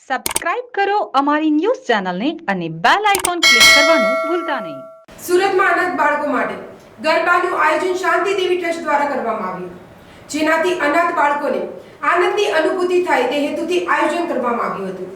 Subscribe કરો અમારી news ચેનલને અને બેલ આઇકોન ક્લિક કરવાનું ભૂલતા નહીં. સુરતમાં અનાથ બાળકો માટે ગરબાનું આયોજન શાંતિ દેવી ટ્રસ્ટ દ્વારા કરવામાં આવ્યું, જેનાથી અનાથ બાળકોને આનંદની અનુભૂતિ થાય તે હેતુથી આયોજન કરવામાં આવ્યું હતું.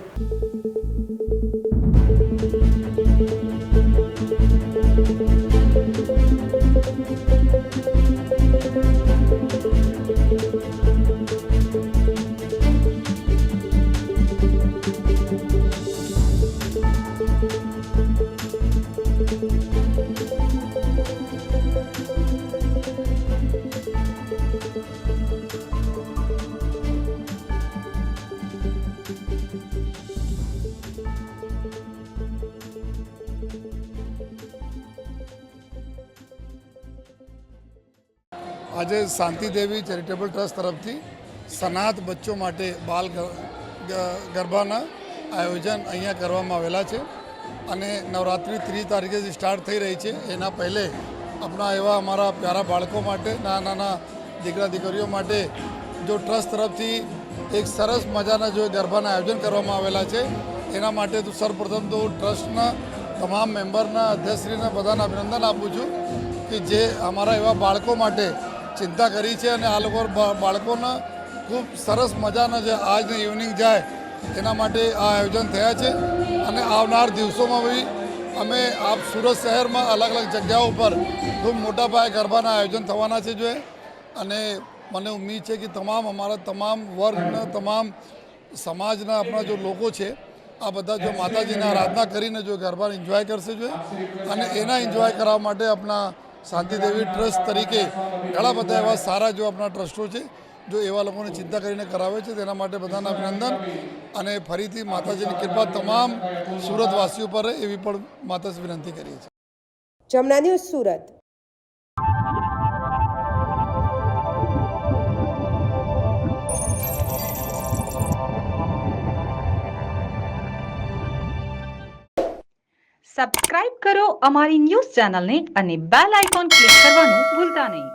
આજે શાંતિ દેવી ચેરિટેબલ ટ્રસ્ટ તરફથી સનાથ બચ્ચો માટે બાલ ગરબાના આયોજન અહીંયા કરવામાં આવેલા છે અને નવરાત્રિ 30 તારીખે સ્ટાર્ટ થઈ રહી છે. એના પહેલે આપણા એવા અમારા પ્યારા બાળકો માટે, નાના દીકરા દીકરીઓ માટે જો ટ્રસ્ટ તરફથી એક સરસ મજાના જો ગરબાના આયોજન કરવામાં આવેલા છે, એના માટે તો સર્વપ્રથમ તો ટ્રસ્ટના તમામ મેમ્બરના અધ્યક્ષશ્રીને બધાને અભિનંદન આપું છું કે જે અમારા એવા બાળકો માટે ચિંતા કરી છે અને આ લોકો બાળકોના ખૂબ સરસ મજાના જે આજની ઇવનિંગ જાય એના માટે આ આયોજન થયા છે. અને આવનાર દિવસોમાં બી અમે આપ સુરત શહેરમાં અલગ અલગ જગ્યાઓ પર ખૂબ મોટા પાયે ગરબાના આયોજન થવાના છે જોઈએ. અને મને ઉમ્મીદ છે કે અમારા તમામ વર્ગના, તમામ સમાજના આપણા જો લોકો છે આ બધા જો માતાજીની આરાધના કરીને જો ગરબાને એન્જોય કરશે જોઈએ. અને એના એન્જોય કરવા માટે આપણા શાંતિ દેવી ટ્રસ્ટ તરીકે ઘણા બધા એવા સારા જો આપણા ટ્રસ્ટો છે જો એવા લોકોને ચિંતા કરીને કરાવે છે, તેના માટે બધાને અભિનંદન. અને ફરીથી માતાજીની કૃપા તમામ સુરતવાસીઓ પર રહે એવી પણ માતાજી વિનંતી કરીએ છીએ. જમના ન્યૂઝ સુરત. સબસ્ક્રાઇબ કરો અમારી ન્યૂઝ ચેનલને અને બેલ આઇકોન ક્લિક કરવાનું ભૂલતા નહીં.